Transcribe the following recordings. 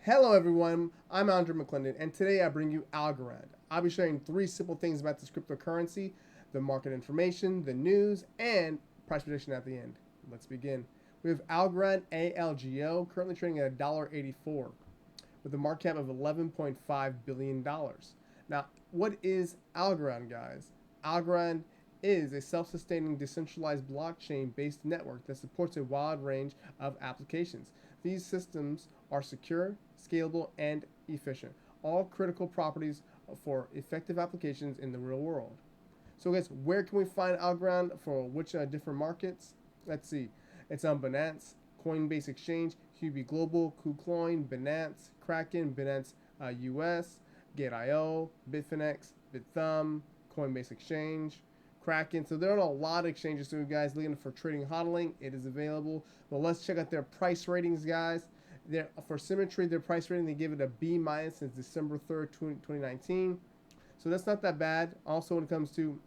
Hello everyone, I'm Mcclendon, and today I bring you Algorand. I'll be sharing 3 simple things about this cryptocurrency, the market information, the news, and price prediction at the end. Let's begin. We have Algorand ALGO currently trading at $1.84 with a market cap of $11.5 billion. Now, what is Algorand, guys? Algorand is a self-sustaining decentralized blockchain-based network that supports a wide range of applications. These systems are secure, scalable, and efficient, all critical properties for effective applications in the real world. So guys, where can we find Algorand for which different markets? Let's see. It's on Binance, Coinbase Exchange, Huobi Global, KuCoin, Binance, Kraken, Binance US, Gate.io, Bitfinex, Bithumb, Coinbase Exchange, Kraken. So there are a lot of exchanges. So you guys looking for trading hodling, it is available. But let's check out their price ratings, guys. For Symmetry, their price rating, they give it a B- since December 3rd, 2019. So that's not that bad. Also, when it comes to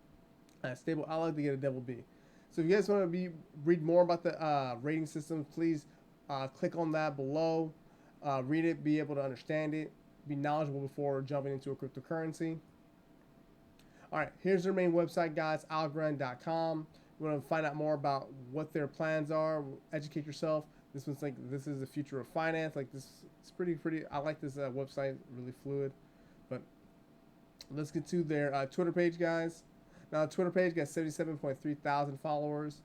stable outlook, they get a double B. So if you guys want to read more about the rating system, please click on that below. Read it, be able to understand it, be knowledgeable before jumping into a cryptocurrency. All right, here's their main website, guys, algorand.com. You want to find out more about what their plans are, educate yourself. This is the future of finance. Like this, it's pretty. I like this website, really fluid. But let's get to their Twitter page, guys. Now, the Twitter page got 77.3 thousand followers,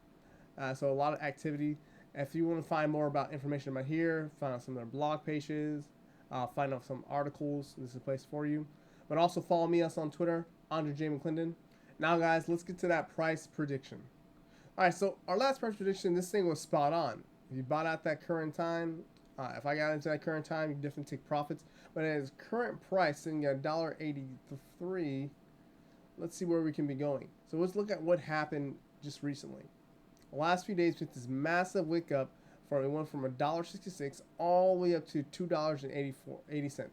so a lot of activity. If you want to find more about information about here, find out some of their blog pages, find out some articles. This is a place for you. But also follow us on Twitter, Andre J. Mcclendon. Now, guys, let's get to that price prediction. All right, so our last price prediction, this thing was spot on. If you bought at that current time, if I got into that current time, you definitely take profits. But at its current price, sitting at $1.83, let's see where we can be going. So let's look at what happened just recently. The last few days with this massive wick up, it went from $1.66 all the way up to $2.80.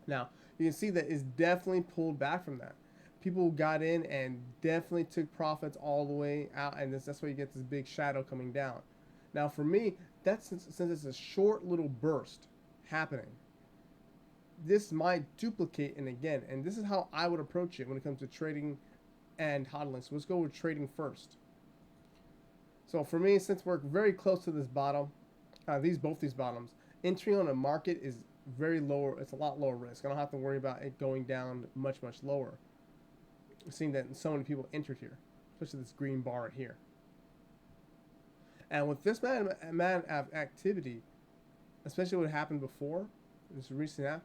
Now, you can see that it's definitely pulled back from that. People got in and definitely took profits all the way out, and that's why you get this big shadow coming down. Now, for me, since it's a short little burst happening, this might duplicate and again, and this is how I would approach it when it comes to trading and hodling. So let's go with trading first. So for me, since we're very close to this bottom, both these bottoms, entry on a market is very lower. It's a lot lower risk. I don't have to worry about it going down much lower. Seeing that so many people entered here, especially this green bar right here. And with this amount of activity, especially what happened before, this recent app,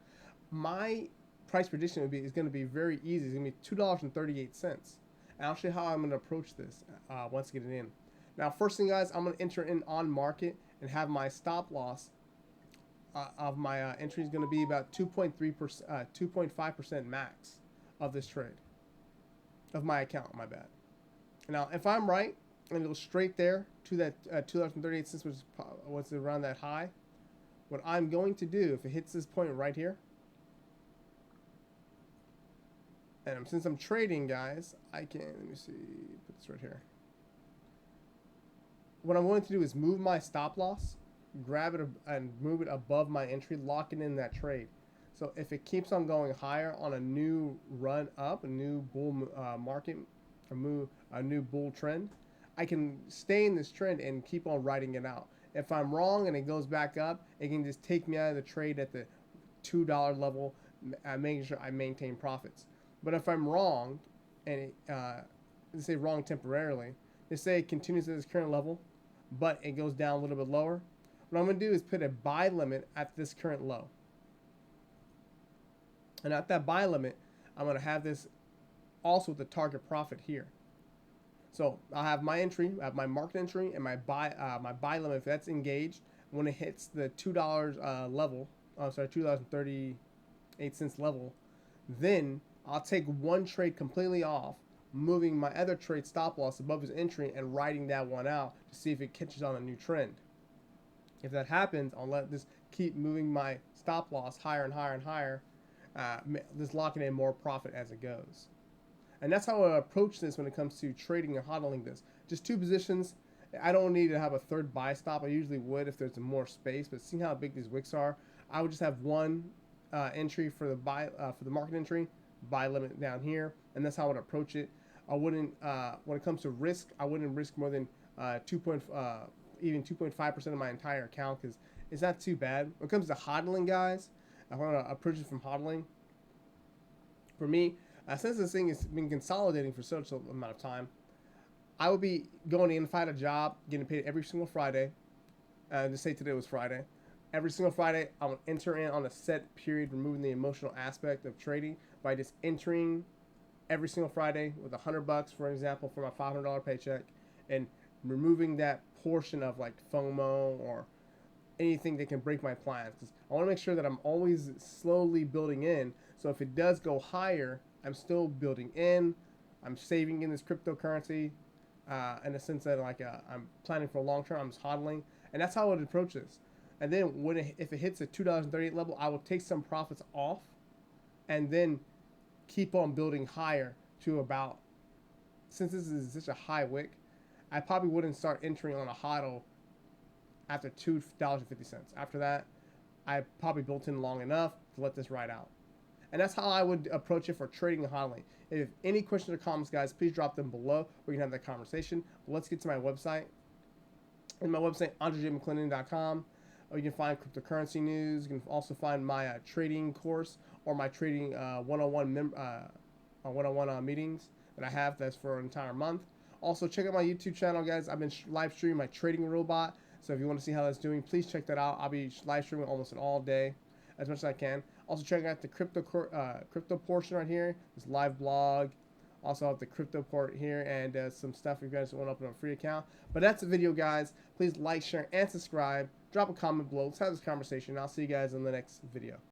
my price prediction is going to be very easy. It's going to be $2.38. And I'll show you how I'm going to approach this once getting in. Now, first thing, guys, I'm going to enter in on market and have my stop loss of my entry is going to be about 2.5% max of this trade of my account. My bad. Now, if I'm right and it goes straight there to that $2.38, which is what's around that high, what I'm going to do if it hits this point right here, and since I'm trading, guys, let me see, put this right here. What I'm going to do is move my stop loss, grab it and move it above my entry, locking in that trade. So if it keeps on going higher on a new run up, a new bull market, a new bull trend, I can stay in this trend and keep on riding it out. If I'm wrong and it goes back up, it can just take me out of the trade at the $2 level, making sure I maintain profits. But if I'm wrong, and let's say wrong temporarily, let's say it continues at this current level, but it goes down a little bit lower, what I'm going to do is put a buy limit at this current low. And at that buy limit, I'm going to have this also with the target profit here. So I'll have my entry, I have my market entry, and my buy limit, if that's engaged, when it hits the $2 level, $2.38 level, then I'll take one trade completely off, moving my other trade stop loss above his entry and riding that one out to see if it catches on a new trend. If that happens, I'll let this keep moving my stop loss higher and higher and higher, just locking in more profit as it goes. And that's how I approach this when it comes to trading and hodling this. Just 2 positions. I don't need to have a third buy stop. I usually would if there's more space, but seeing how big these wicks are, I would just have one entry for the buy for the market entry, buy limit down here, and that's how I would approach it. I wouldn't when it comes to risk, I wouldn't risk more than even 2.5% of my entire account, because it's not too bad. When it comes to hodling, guys, I want to approach it from hodling. For me, since this thing has been consolidating for such an amount of time, I would be going in, find a job, getting paid every single Friday. Just say today was Friday. Every single Friday, I will enter in on a set period, removing the emotional aspect of trading by just entering every single Friday with $100, for example, for my $500 paycheck, and removing that portion of like FOMO or anything that can break my plans. Because I want to make sure that I'm always slowly building in. So if it does go higher, I'm still building in. I'm saving in this cryptocurrency in the sense that like I'm planning for a long term. I'm just hodling, and that's how I would approach this. And then if it hits a $2.38 level, I will take some profits off, and then keep on building higher to about, since this is such a high wick, I probably wouldn't start entering on a hodl after $2.50. After that, I probably built in long enough to let this ride out. And that's how I would approach it for trading and hodling. If any questions or comments, guys, please drop them below. We can have that conversation. But let's get to my website. In my website, AndreJMcclendon.com. You can find cryptocurrency news. You can also find my trading course or my trading 101 meetings that I have. That's for an entire month. Also, check out my YouTube channel, guys. I've been live streaming my trading robot. So if you want to see how that's doing, please check that out. I'll be live streaming almost all day, as much as I can. Also, check out the crypto portion right here. This live blog. Also have the crypto port here and some stuff if you guys want to open a free account. But that's the video, guys. Please like, share, and subscribe. Drop a comment below. Let's have this conversation. I'll see you guys in the next video.